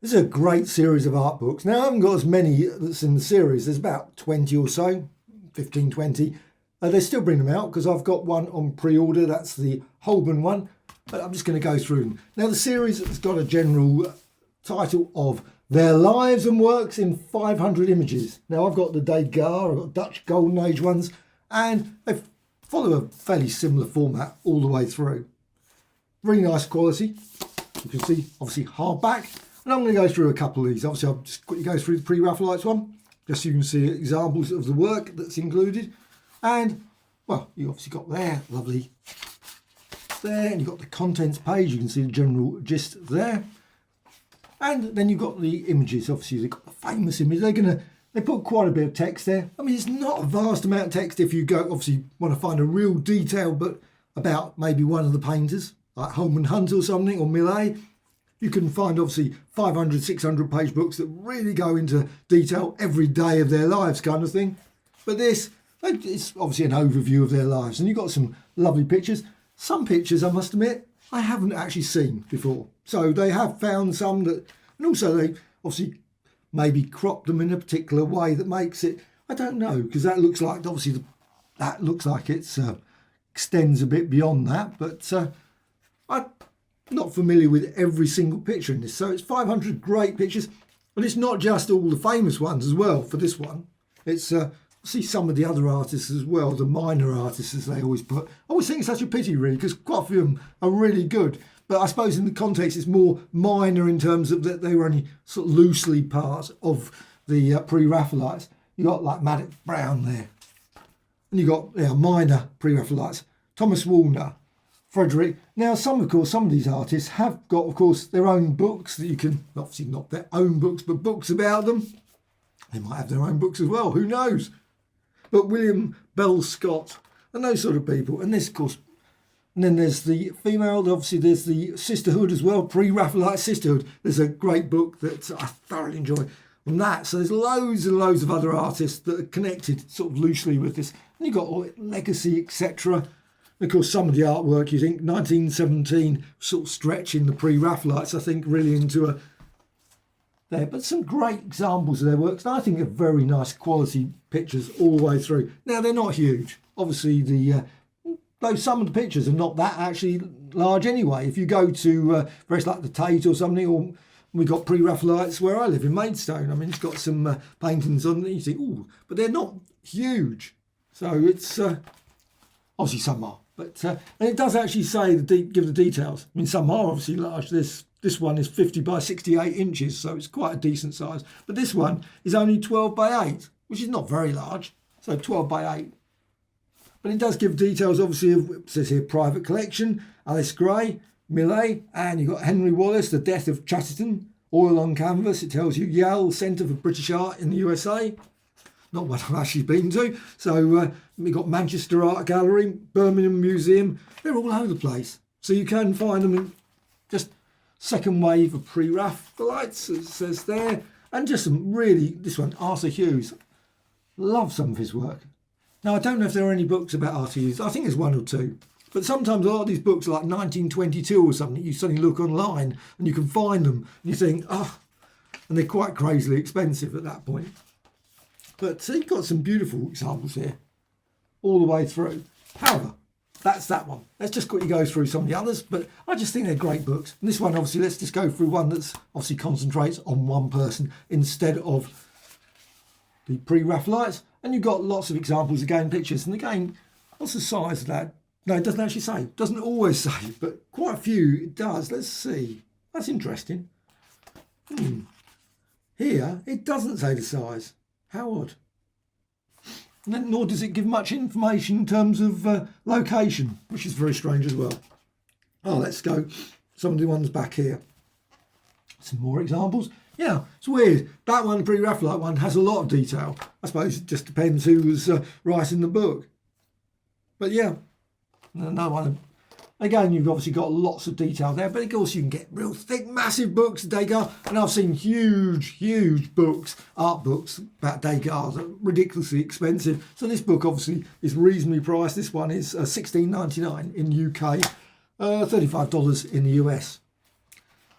This is a great series of art books. Now, I haven't got as many that's in the series. There's about 20 or so, 15, 20. They still bring them out because I've got one on pre-order. That's the Holborn one. But I'm just going to go through them. Now, the series has got a general title of Their Lives and Works in 500 Images. Now, I've got the Degas, I've got Dutch Golden Age ones, and they follow a fairly similar format all the way through. Really nice quality. You can see, obviously, hardback. And I'm going to go through a couple of these. Obviously, I'll just quickly go through the pre-raphaelites one, just so you can see examples of the work that's included. And, well, you obviously got there, lovely. There, and you've got the contents page. You can see the general gist there. And then you've got the images. Obviously, they've got the famous image. They put quite a bit of text there. I mean, it's not a vast amount of text if you go, obviously, want to find a real detail, but about maybe one of the painters, like Holman Hunt or something, or Millet. You can find obviously 500, 600 page books that really go into detail every day of their lives kind of thing. But this, it's obviously an overview of their lives. And you've got some lovely pictures. Some pictures, I must admit, I haven't actually seen before. So they have found some that, and also they obviously maybe cropped them in a particular way that makes it, I don't know, because that looks like, obviously, that looks like it's extends a bit beyond that. But I'm not familiar with every single picture in this. So it's 500 great pictures. And it's not just all the famous ones as well for this one. It's see some of the other artists as well, the minor artists as they always put. I always think it's such a pity really, because quite a few of them are really good. But I suppose in the context it's more minor in terms of that they were only sort of loosely part of the pre-Raphaelites. You got like Maddox Brown there. And you got minor pre-Raphaelites. Thomas Walner, Frederick. Now, some of these artists have got, of course, their own books that you can, obviously not their own books, but books about them. They might have their own books as well, who knows? But William Bell Scott and those sort of people. And this, of course, and then there's the female, obviously there's the Sisterhood as well, pre-Raphaelite Sisterhood. There's a great book that I thoroughly enjoy on that. So there's loads and loads of other artists that are connected sort of loosely with this. And you've got all legacy, etc. Of course, some of the artwork, you think 1917 sort of stretching the pre-Raphaelites, I think, really into a there. But some great examples of their works. And I think they're very nice quality pictures all the way through. Now, they're not huge. Obviously, though some of the pictures are not that actually large anyway. If you go to places like the Tate or something, or we've got pre-Raphaelites where I live in Maidstone. I mean, it's got some paintings on it. You think, ooh, but they're not huge. So it's obviously some are. But and it does actually say give the details. I mean, some are obviously large. This one is 50 by 68 inches, so it's quite a decent size. But this one is only 12 by 8, which is not very large. So 12 by 8. But it does give details, obviously, of, it says here, private collection, Alice Gray, Millet, and you've got Henry Wallace, The Death of Chatterton, oil on canvas. It tells you Yale Centre for British Art in the USA. Not one I've actually been to. So we've got Manchester Art Gallery, Birmingham Museum. They're all over the place. So you can find them in just second wave of pre-Raphaelites, as it says there. And just some really, this one, Arthur Hughes. Love some of his work. Now, I don't know if there are any books about Arthur Hughes. I think there's one or two. But sometimes a lot of these books are like 1922 or something. You suddenly look online and you can find them. And you think, oh, and they're quite crazily expensive at that point. But you've got some beautiful examples here all the way through. However, that's that one. Let's just quickly go through some of the others, but I just think they're great books. And this one, obviously, let's just go through one that's obviously concentrates on one person instead of the pre-Raphaelites. And you've got lots of examples, again, pictures. And again, what's the size of that? No, it doesn't actually say. It doesn't always say, but quite a few it does. Let's see. That's interesting. Here, it doesn't say the size. How odd. And then, nor does it give much information in terms of location, which is very strange as well. Oh, let's go. Some of the ones back here. Some more examples. Yeah, it's weird. That one, the pre-Raphaelite one, has a lot of detail. I suppose it just depends who was writing the book. But yeah, another one. Again, you've obviously got lots of detail there, but of course you can get real thick, massive books of Degas. And I've seen huge books, art books about Degas that are ridiculously expensive. So this book obviously is reasonably priced. This one is $16.99 in UK, $35 in the US.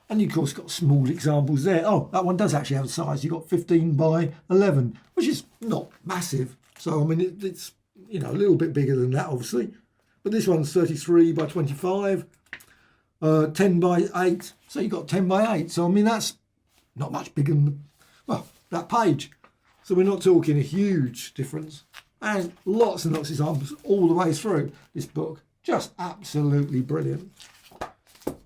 And you of course got small examples there. Oh, that one does actually have a size. You've got 15 by 11, which is not massive. So I mean, it's you know, a little bit bigger than that, obviously. But this one's 33 by 25, 10 by 8. So you've got 10 by 8. So I mean, that's not much bigger than, well, that page. So we're not talking a huge difference. And lots and lots of examples all the way through this book. Just absolutely brilliant.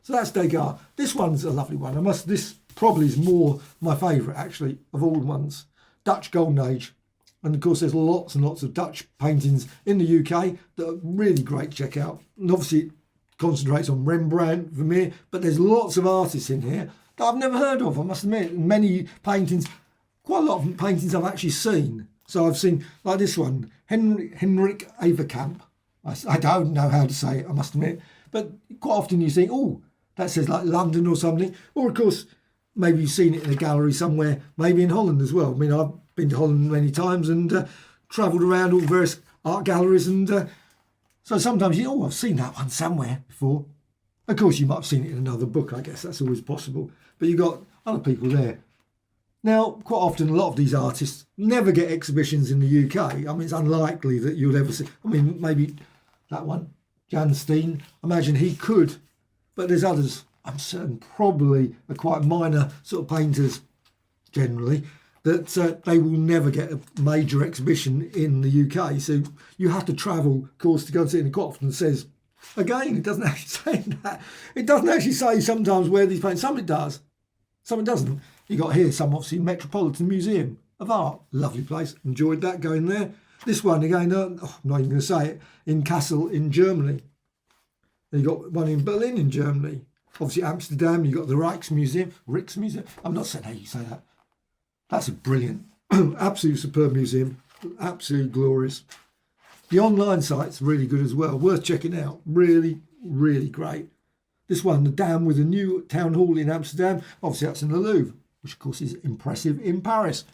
So that's Degas. This one's a lovely one. This probably is more my favourite, actually, of all the ones. Dutch Golden Age. And of course, there's lots and lots of Dutch paintings in the UK that are really great to check out. And obviously, it concentrates on Rembrandt, Vermeer, but there's lots of artists in here that I've never heard of, I must admit. Many paintings, quite a lot of paintings I've actually seen. So I've seen, like this one, Henrik Averkamp. I don't know how to say it, I must admit. But quite often you think, oh, that says like London or something. Or of course, maybe you've seen it in a gallery somewhere, maybe in Holland as well. I mean, I've been to Holland many times and travelled around all various art galleries. And so sometimes you think, oh, I've seen that one somewhere before. Of course, you might have seen it in another book, I guess. That's always possible. But you've got other people there. Now, quite often, a lot of these artists never get exhibitions in the UK. I mean, it's unlikely that you'll ever see. I mean, maybe that one, Jan Steen, imagine he could. But there's others, I'm certain, probably are quite minor sort of painters generally, that they will never get a major exhibition in the UK. So you have to travel, of course, to go and see it. And quite often it says, again, it doesn't actually say that. It doesn't actually say sometimes where these paintings, some it does, some it doesn't. You got here some obviously Metropolitan Museum of Art, lovely place, enjoyed that going there. This one again, I'm not even going to say it, in Kassel in Germany. Then you got one in Berlin in Germany. Obviously Amsterdam, you got the Rijksmuseum. I'm not saying how you say that. That's a brilliant, absolutely superb museum, absolutely glorious. The online site's really good as well, worth checking out. Really, really great. This one, the Dam with a new town hall in Amsterdam, obviously that's in the Louvre, which of course is impressive in Paris.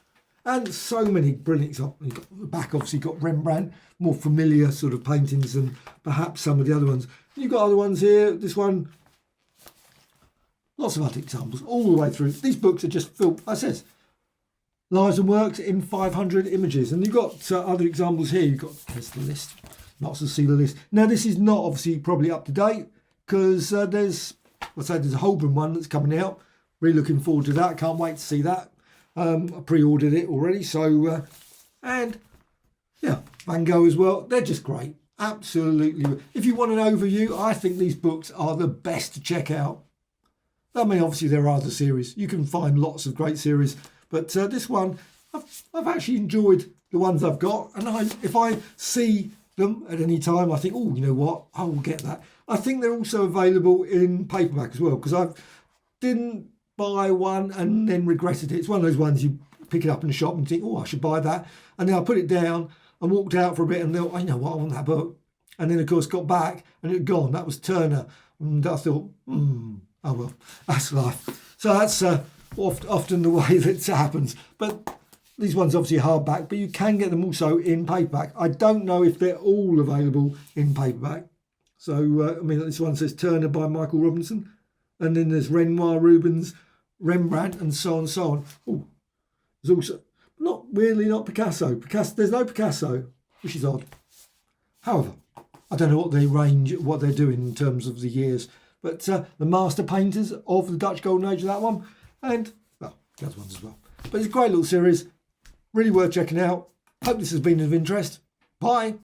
And so many brilliant examples. You've got the back, obviously, got Rembrandt, more familiar sort of paintings than perhaps some of the other ones. You've got other ones here, this one, lots of other examples all the way through. These books are just filled, I says, Lives and Works in 500 images. And you've got other examples here. You've got, here's the list, lots to see the list. Now, this is not obviously probably up to date because there's a Holbein one that's coming out. Really looking forward to that. Can't wait to see that. I pre-ordered it already. So, and yeah, Van Gogh as well. They're just great. Absolutely. If you want an overview, I think these books are the best to check out. I mean, obviously there are other series. You can find lots of great series. But this one, I've actually enjoyed the ones I've got. And if I see them at any time, I think, oh, you know what, I will get that. I think they're also available in paperback as well, because I didn't buy one and then regretted it. It's one of those ones you pick it up in the shop and think, oh, I should buy that. And then I put it down and walked out for a bit and thought, I know what, I want that book. And then, of course, got back and it had gone. That was Turner. And I thought, oh, well, that's life. So that's often the way that happens. But these ones obviously hardback, but you can get them also in paperback. I don't know if they're all available in paperback. So, I mean, this one says Turner by Michael Robinson. And then there's Renoir, Rubens, Rembrandt, and so on and so on. Oh, there's also, not Picasso. There's no Picasso, which is odd. However, I don't know what they're doing in terms of the years. But the master painters of the Dutch Golden Age of that one. And, well, the other ones as well. But it's a great little series. Really worth checking out. Hope this has been of interest. Bye.